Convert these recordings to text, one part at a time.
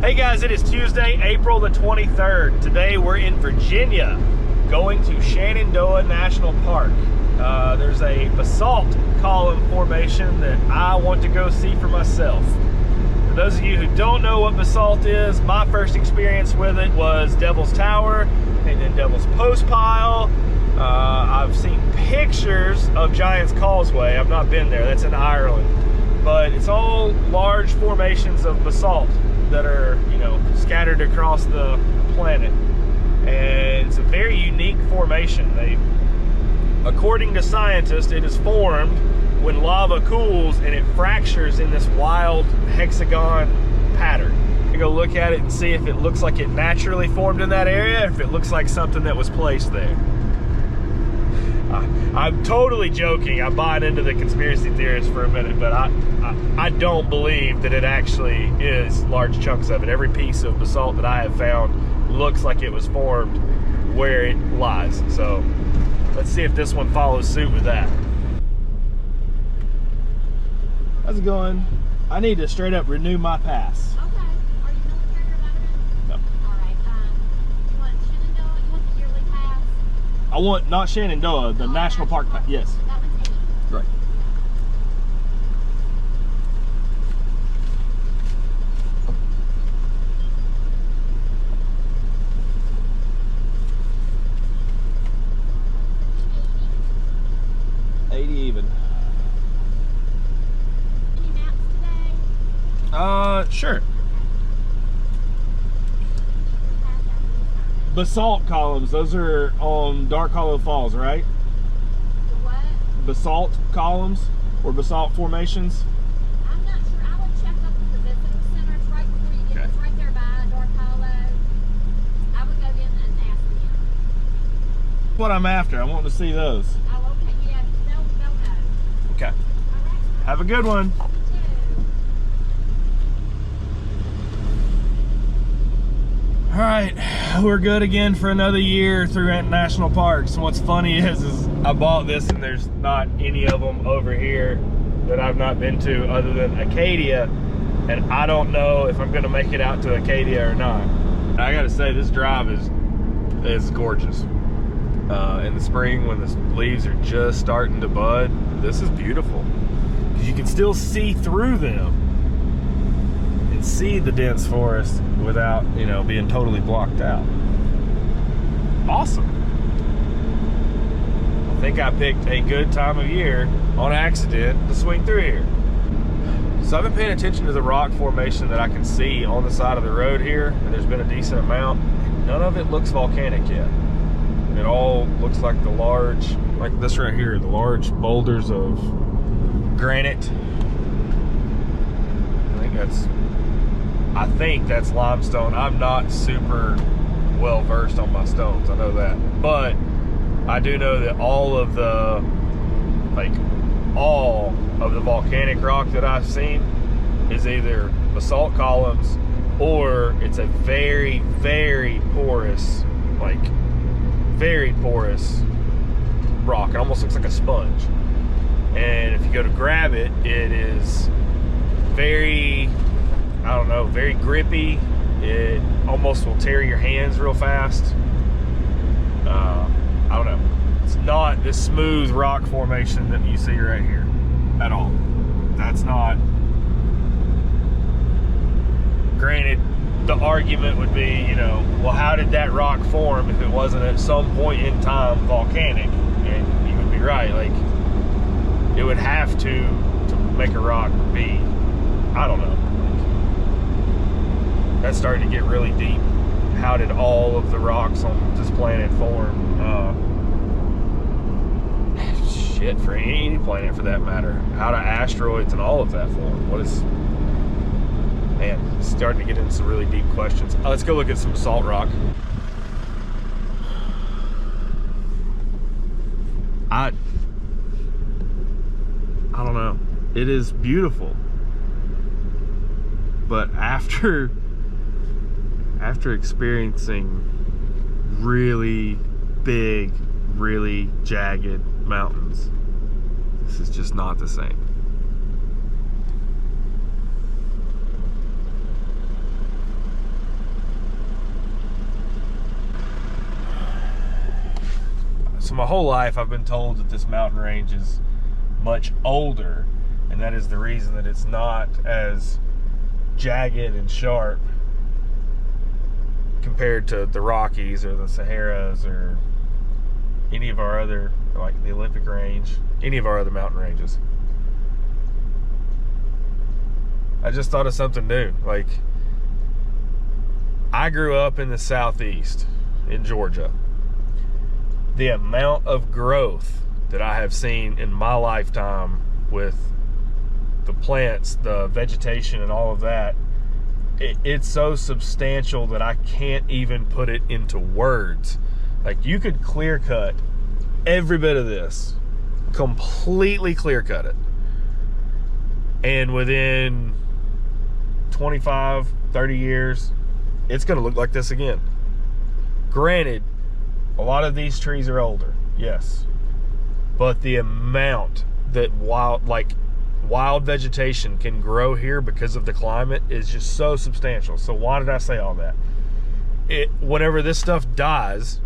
Hey guys, it is Tuesday, April the 23rd. Today we're in Virginia, going to Shenandoah National Park. There's a basalt column formation that I want to go see for myself. For those of you who don't know what basalt is, my first experience with it was Devil's Tower and then Devil's Post Pile. I've seen pictures of Giant's Causeway. I've not been there, that's in Ireland. But it's all large formations of basalt that are, you know, scattered across the planet. And it's a very unique formation. According to scientists, it is formed when lava cools and it fractures in this wild hexagon pattern. You go look at it and see if it looks like it naturally formed in that area, or if it looks like something that was placed there. I'm totally joking. I'm buying into the conspiracy theorists for a minute, but I don't believe that it actually is large chunks of it. Every piece of basalt that I have found looks like it was formed where it lies. So let's see if this one follows suit with that. How's it going? I need to straight up renew my pass. Okay. Are you military or veteran? No. All right. You want Shenandoah? You want the yearly pass? I want, not Shenandoah, the National Park pass. Yes. That one's 80. Right. Even. Any maps today? Sure. Basalt columns, those are on Dark Hollow Falls, right? What? Basalt columns or basalt formations? I'm not sure. I would check up with the visitor center. It's right before you get. Okay. It's right there by Dark Hollow. I would go in and ask them. What I'm after, I want to see those. Oh, okay. Yeah, they'll know. Okay. All right. Have a good one. You too. All right, we're good again for another year through National Parks. And what's funny is I bought this and there's not any of them over here that I've not been to other than Acadia. And I don't know if I'm gonna make it out to Acadia or not. I gotta say, this drive is gorgeous. In the spring when the leaves are just starting to bud, this is beautiful. You can still see through them and see the dense forest without, you know, being totally blocked out. Awesome. I think I picked a good time of year on accident to swing through here. So I've been paying attention to the rock formation that I can see on the side of the road here, and there's been a decent amount. None of it looks volcanic yet. It all looks like the large, like this right here, the large boulders of granite. I think that's limestone. I'm not super well versed on my stones, I know that. But I do know that all of the volcanic rock that I've seen is either basalt columns or it's a very, very porous, very porous rock. It almost looks like a sponge. And if you go to grab it, it is very, I don't know, very grippy. It almost will tear your hands real fast. I don't know. It's not this smooth rock formation that you see right here at all. That's not. Granted, the argument would be, you know, well, how did that rock form if it wasn't at some point in time volcanic? And you would be right. Like, it would have to make a rock be, I don't know. That's starting to get really deep. How did all of the rocks on this planet form? Shit, for any planet for that matter. How do asteroids and all of that form? What is... Man, it's starting to get into some really deep questions. Let's go look at some basalt rock. I don't know. It is beautiful. But after experiencing really big, really jagged mountains, this is just not the same. my whole life I've been told that this mountain range is much older, and that is the reason that it's not as jagged and sharp compared to the Rockies or the Saharas or any of our other, like the Olympic range, any of our other mountain ranges. I just thought of something new. Like, I grew up in the Southeast in Georgia. The amount of growth that I have seen in my lifetime with the plants, the vegetation, and all of that, it's so substantial that I can't even put it into words. Like, you could clear cut every bit of this, completely clear cut it, and within 25, 30 years, it's gonna look like this again. Granted, a lot of these trees are older, yes, but the amount that wild vegetation can grow here because of the climate is just so substantial. So why did I say all that? Whenever this stuff dies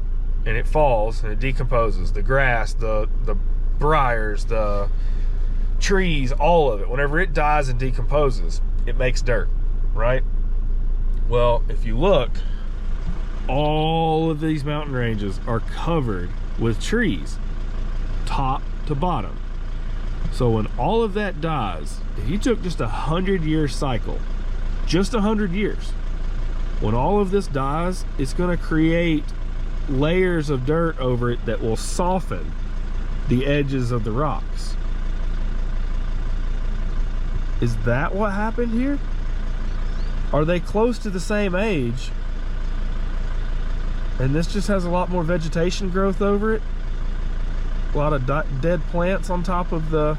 and it falls and it decomposes, the grass, the briars, the trees, all of it, whenever it dies and decomposes, it makes dirt, right? Well, if you look, all of these mountain ranges are covered with trees, top to bottom. So when all of that dies, if you took just 100-year cycle, just 100 years, when all of this dies, it's going to create layers of dirt over it that will soften the edges of the rocks. Is that what happened here? Are they close to the same age? And this just has a lot more vegetation growth over it? A lot of dead plants on top of the...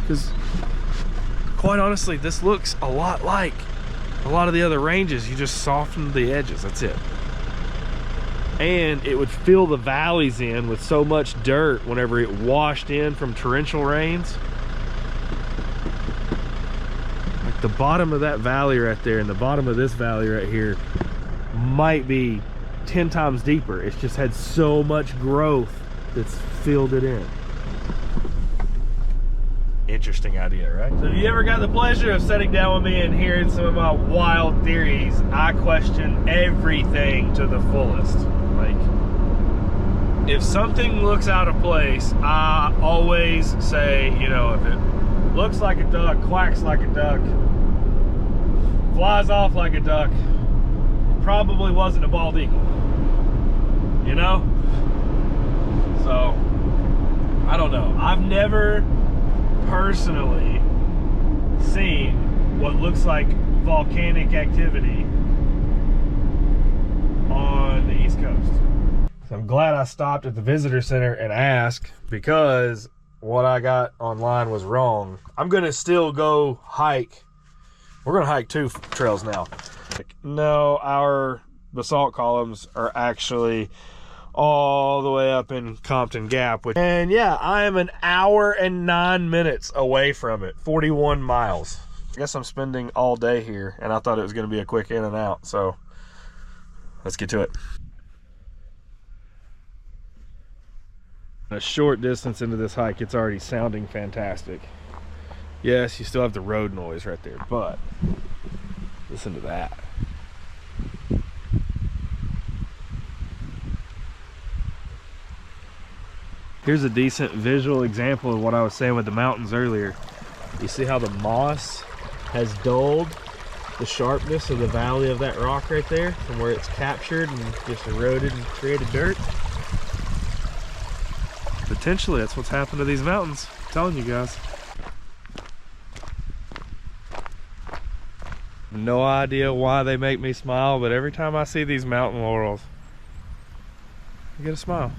Because quite honestly, this looks a lot like a lot of the other ranges. You just soften the edges, that's it. And it would fill the valleys in with so much dirt whenever it washed in from torrential rains. Like the bottom of that valley right there and the bottom of this valley right here might be 10 times deeper. It's just had so much growth that's filled it in. Interesting idea, right? So if you ever got the pleasure of sitting down with me and hearing some of my wild theories, I question everything to the fullest. Like, if something looks out of place, I always say, you know, if it looks like a duck, quacks like a duck, flies off like a duck, probably wasn't a bald eagle, you know? So, I don't know. I've never personally seen what looks like volcanic activity on the East Coast. So I'm glad I stopped at the visitor center and asked, because what I got online was wrong. I'm gonna still go hike. We're gonna hike 2 trails now. No, our basalt columns are actually all the way up in Compton Gap, and yeah, I am an hour and 9 minutes away from it, 41 miles. I guess I'm spending all day here, and I thought it was going to be a quick in and out, so let's get to it. A short distance into this hike, it's already sounding fantastic. Yes, you still have the road noise right there, but listen to that. Here's a decent visual example of what I was saying with the mountains earlier. You see how the moss has dulled the sharpness of the valley of that rock right there from where it's captured and just eroded and created dirt? Potentially that's what's happened to these mountains. I'm telling you guys. No idea why they make me smile, but every time I see these mountain laurels, I get a smile.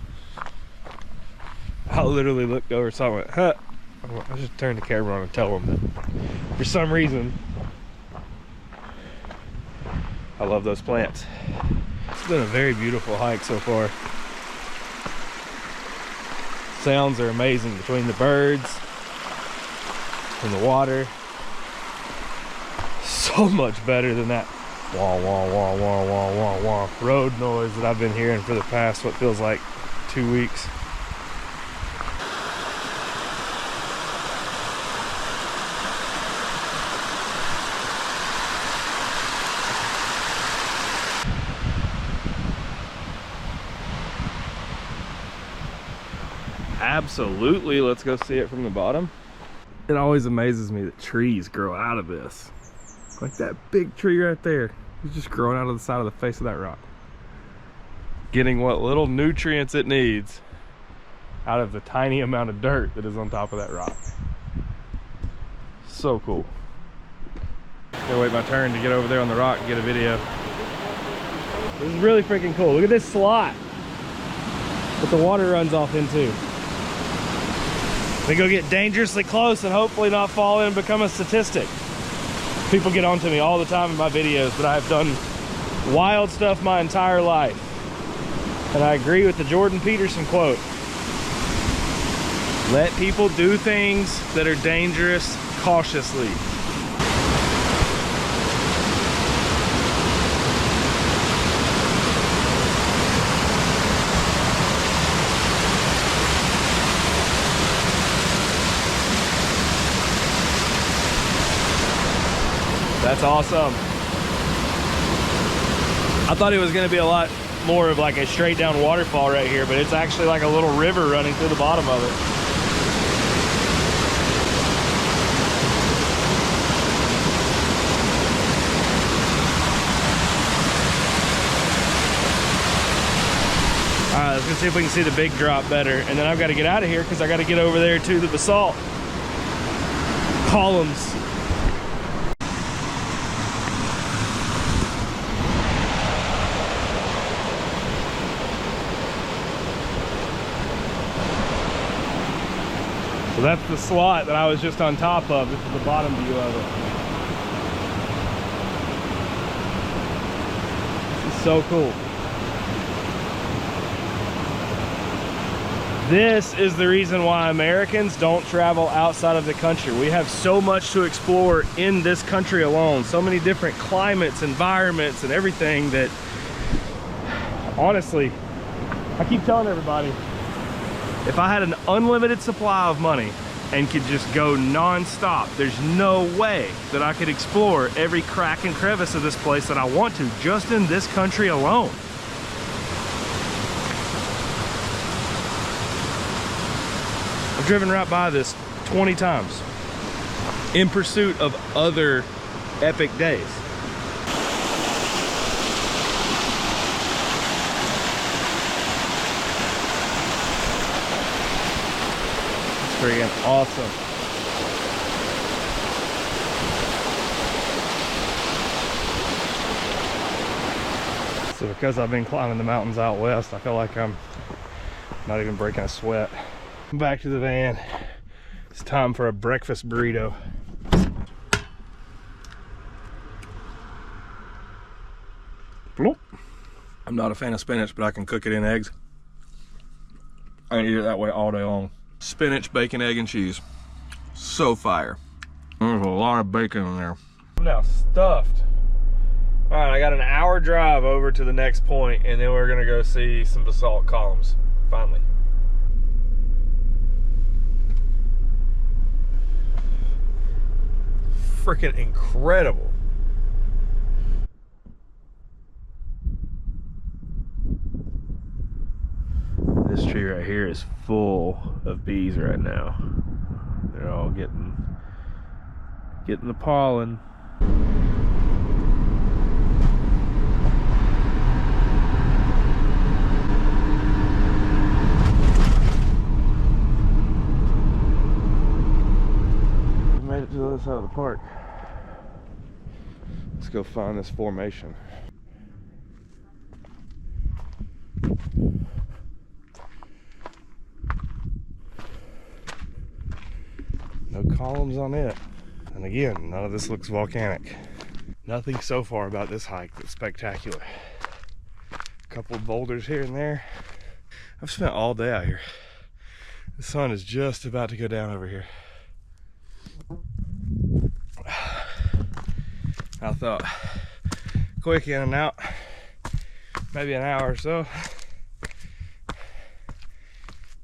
I literally looked over, saw it, went, huh. I just turned the camera on and tell them that for some reason I love those plants. It's been a very beautiful hike so far. Sounds are amazing between the birds and the water. So much better than that wah wah wah wah wah wah wah road noise that I've been hearing for the past what feels like 2 weeks. Absolutely, let's go see it from the bottom. It always amazes me that trees grow out of this. Like that big tree right there. It's just growing out of the side of the face of that rock. Getting what little nutrients it needs out of the tiny amount of dirt that is on top of that rock. So cool. Gotta wait my turn to get over there on the rock and get a video. This is really freaking cool. Look at this slot that the water runs off into. We go get dangerously close and hopefully not fall in and become a statistic. People get on to me all the time in my videos that I've done wild stuff my entire life. And I agree with the Jordan Peterson quote. Let people do things that are dangerous cautiously. That's awesome. I thought it was going to be a lot more of like a straight down waterfall right here, but it's actually like a little river running through the bottom of it. All right, let's go see if we can see the big drop better. And then I've got to get out of here because I got to get over there to the basalt columns. So that's the slot that I was just on top of. This is the bottom view of it. This is so cool. This is the reason why Americans don't travel outside of the country. We have so much to explore in this country alone. So many different climates, environments, and everything that, honestly, I keep telling everybody, if I had an unlimited supply of money and could just go non-stop, there's no way that I could explore every crack and crevice of this place that I want to, just in this country alone. I've driven right by this 20 times in pursuit of other epic days. Freaking awesome. So because I've been climbing the mountains out west, I feel like I'm not even breaking a sweat. I'm back to the van. It's time for a breakfast burrito. Bloop. I'm not a fan of spinach, but I can cook it in eggs. I can eat it that way all day long. Spinach, bacon, egg, and cheese. So fire. There's a lot of bacon in there. I'm now stuffed. All right, I got an hour drive over to the next point, and then we're gonna go see some basalt columns, finally. Freaking incredible. This tree right here is full of bees right now. They're all getting the pollen. We made it to the other side of the park. Let's go find this formation. No columns on it. And again, none of this looks volcanic. Nothing so far about this hike that's spectacular. A couple of boulders here and there. I've spent all day out here. The sun is just about to go down over here. I thought, quick in and out, maybe an hour or so.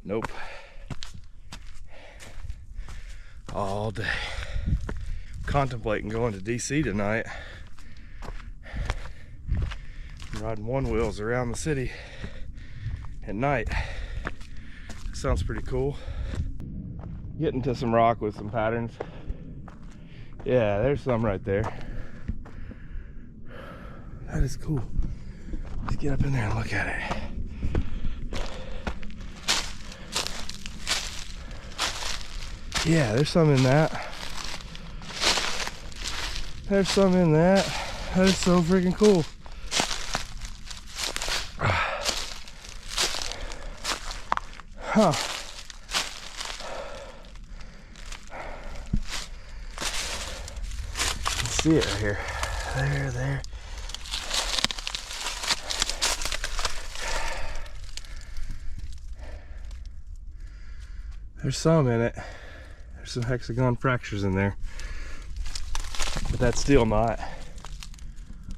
Nope. All day. Contemplating going to DC tonight. Riding one wheels around the city at night. Sounds pretty cool. Getting to some rock with some patterns. Yeah, there's some right there. That is cool. Let's get up in there and look at it. Yeah, there's some in that. There's some in that. That is so freaking cool. Huh. You can see it right here. There. There's some in it. There's some hexagon fractures in there. But that's still not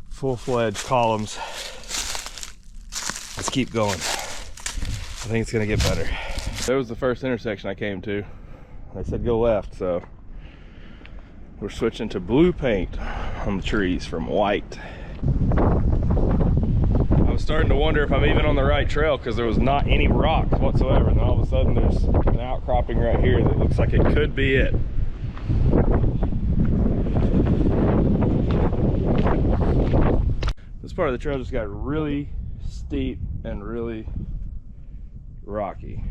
full-fledged columns. Let's keep going. I think it's gonna get better. That was the first intersection I came to. They said go left, so we're switching to blue paint on the trees from white. I was starting to wonder if I'm even on the right trail because there was not any rocks whatsoever, and then all of a sudden there's an outcropping right here that looks like it could be it. This part of the trail just got really steep and really rocky.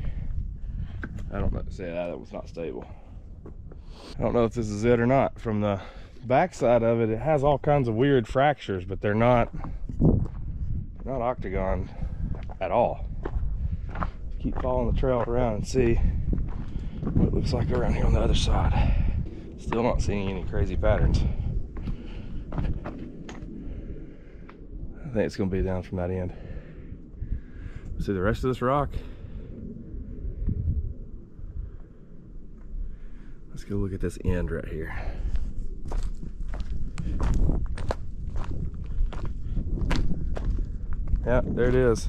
I don't know to say that was not stable. I don't know if this is it or not. From the back side of it, it has all kinds of weird fractures, but they're not octagon at all. Keep following the trail around and see what it looks like around here on the other side. Still not seeing any crazy patterns. I think it's gonna be down from that end. See the rest of this rock? Let's go look at this end right here. Yeah, there it is.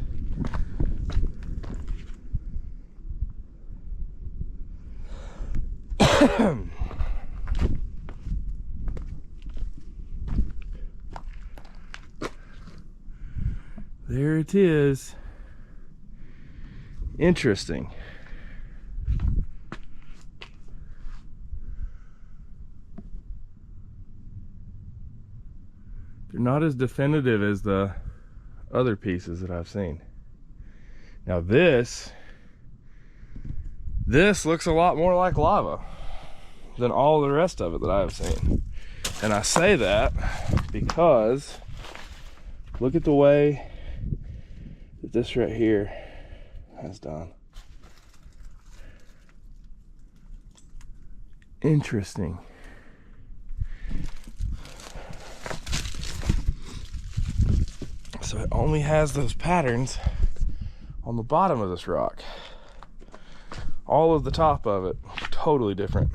There it is. Interesting. They're not as definitive as the other pieces that I've seen. Now this looks a lot more like lava than all the rest of it that I've seen. And I say that because look at the way that this right here has done. Interesting. So it only has those patterns on the bottom of this rock. All of the top of it, totally different.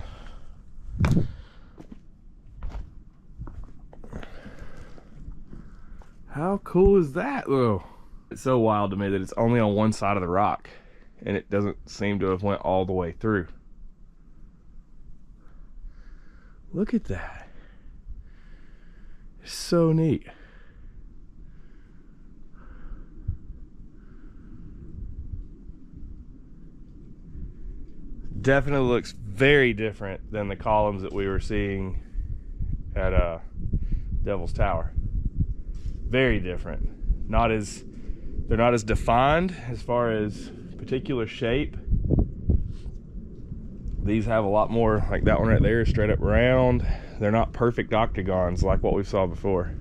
How cool is that though? It's so wild to me that it's only on one side of the rock and it doesn't seem to have went all the way through. Look at that. It's so neat. Definitely looks very different than the columns that we were seeing at Devil's Tower. Very different. They're not as defined as far as particular shape. These have a lot more, like that one right there is straight up round. They're not perfect octagons like what we saw before.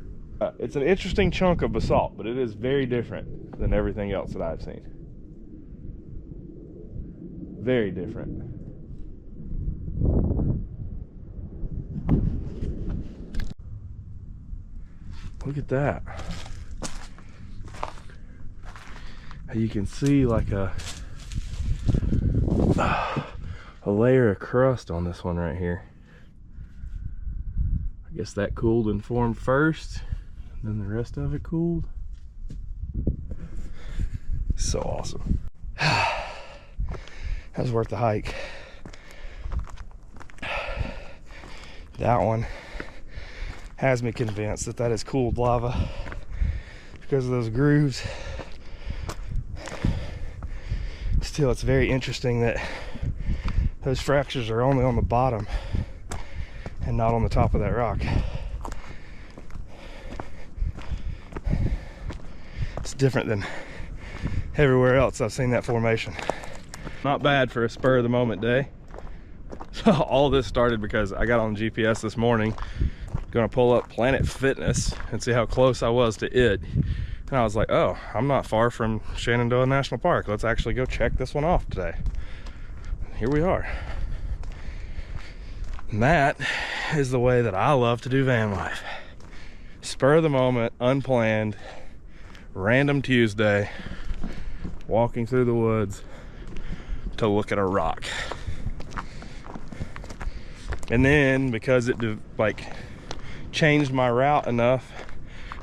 It's an interesting chunk of basalt, but it is very different than everything else that I've seen. Very different. Look at that. You can see like a layer of crust on this one right here. I guess that cooled and formed first, and then the rest of it cooled. So awesome. That was worth the hike. That one has me convinced that that is cooled lava because of those grooves. Still, it's very interesting that those fractures are only on the bottom and not on the top of that rock. It's different than everywhere else I've seen that formation. Not bad for a spur of the moment day. So all this started because I got on GPS this morning, gonna pull up Planet Fitness and see how close I was to it. And I was like, oh, I'm not far from Shenandoah National Park. Let's actually go check this one off today. Here we are. And that is the way that I love to do van life. Spur of the moment, unplanned, random Tuesday, walking through the woods to look at a rock. And then because it like changed my route enough,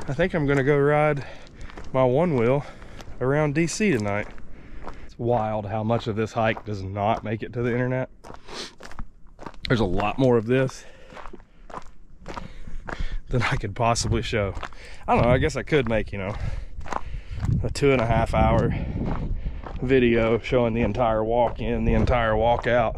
I think I'm gonna go ride my one wheel around DC tonight. It's wild how much of this hike does not make it to the internet. There's a lot more of this than I could possibly show. I don't know, I guess I could make, you know, a 2.5 hour video showing the entire walk in, the entire walk out.